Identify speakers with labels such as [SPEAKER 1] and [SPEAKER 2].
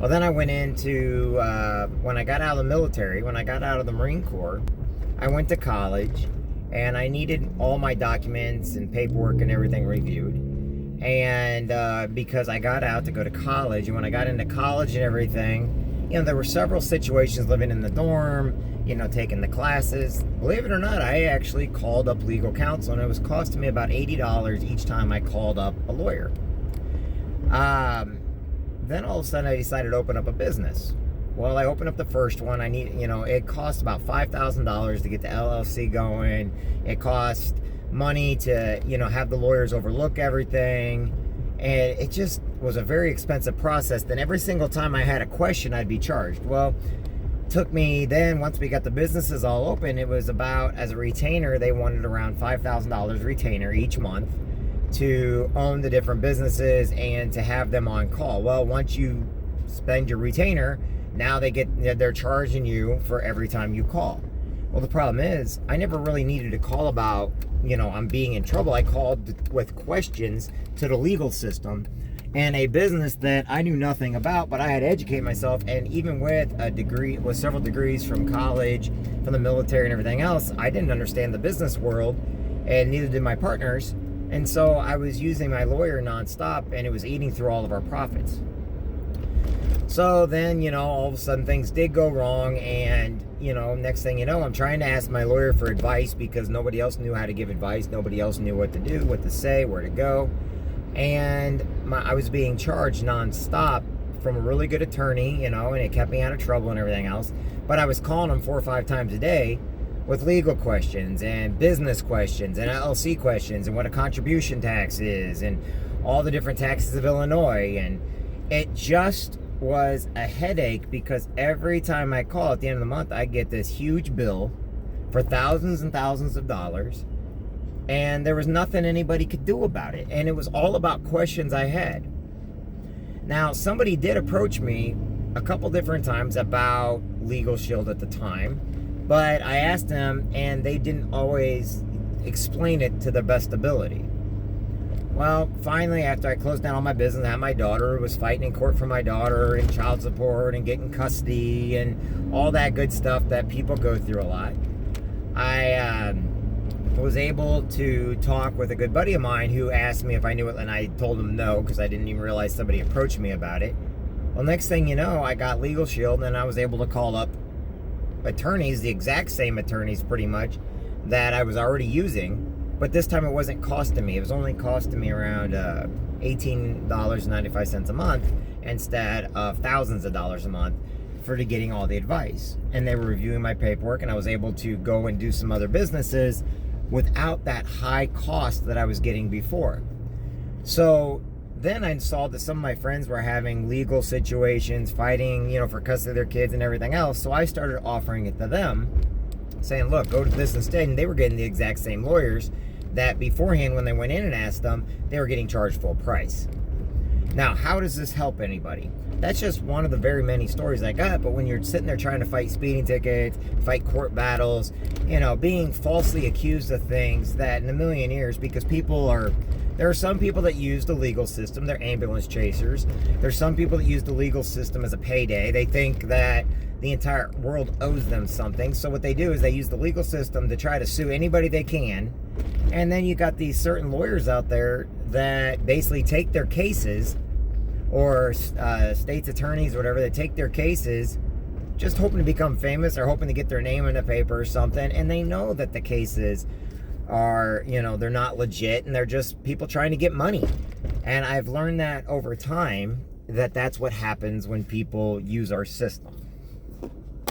[SPEAKER 1] Well, then I went into, when I got out of the military, when I got out of the Marine Corps, I went to college, and I needed all my documents and paperwork and everything reviewed. And because I got out to go to college, and when I got into college and everything, there were several situations living in the dorm, taking the classes. Believe it or not, I actually called up legal counsel, and it was costing me about $80 each time I called up a lawyer. Then all of a sudden I decided to open up a business. Well, I opened up the first one. It cost about $5,000 to get the LLC going. It cost money to, have the lawyers overlook everything. And it just was a very expensive process. Then every single time I had a question, I'd be charged. Well, it took me then, once we got the businesses all open, it was about, as a retainer, they wanted around $5,000 retainer each month to own the different businesses and to have them on call. Well, once you spend your retainer, now they're charging you for every time you call. Well, the problem is, I never really needed to call about, I'm being in trouble. I called with questions to the legal system and a business that I knew nothing about, but I had to educate myself. And even with a degree, with several degrees from college, from the military and everything else, I didn't understand the business world, and neither did my partners. And so I was using my lawyer nonstop, and it was eating through all of our profits. So then, all of a sudden things did go wrong, and, next thing you know, I'm trying to ask my lawyer for advice because nobody else knew how to give advice. Nobody else knew what to do, what to say, where to go. And I was being charged nonstop from a really good attorney, and it kept me out of trouble and everything else. But I was calling him 4 or 5 times a day with legal questions and business questions and LLC questions and what a contribution tax is and all the different taxes of Illinois. And it just was a headache because every time I call at the end of the month, I get this huge bill for thousands and thousands of dollars, and there was nothing anybody could do about it. And it was all about questions I had. Now, somebody did approach me a couple different times about Legal Shield at the time, but I asked them, and they didn't always explain it to their best ability. Well, finally, after I closed down all my business, I had my daughter, was fighting in court for my daughter and child support and getting custody and all that good stuff that people go through a lot. I was able to talk with a good buddy of mine who asked me if I knew it, and I told him no because I didn't even realize somebody approached me about it. Well, next thing you know, I got Legal Shield, and I was able to call up attorneys, the exact same attorneys pretty much, that I was already using. But this time it wasn't costing me. It was only costing me around $18.95 a month instead of thousands of dollars a month for getting all the advice. And they were reviewing my paperwork, and I was able to go and do some other businesses without that high cost that I was getting before. So then I saw that some of my friends were having legal situations, fighting, for custody of their kids and everything else. So I started offering it to them, saying, look, go to this instead. And they were getting the exact same lawyers that beforehand, when they went in and asked them, they were getting charged full price. Now, how does this help anybody? That's just one of the very many stories I got. But when you're sitting there trying to fight speeding tickets, fight court battles, being falsely accused of things that in a million years, because there are some people that use the legal system. They're ambulance chasers. There's some people that use the legal system as a payday. They think that the entire world owes them something. So what they do is they use the legal system to try to sue anybody they can. And then you got these certain lawyers out there that basically take their cases, or state's attorneys, whatever, they take their cases just hoping to become famous or hoping to get their name in the paper or something. And they know that the cases are, they're not legit, and they're just people trying to get money. And I've learned that over time, that that's what happens when people use our system.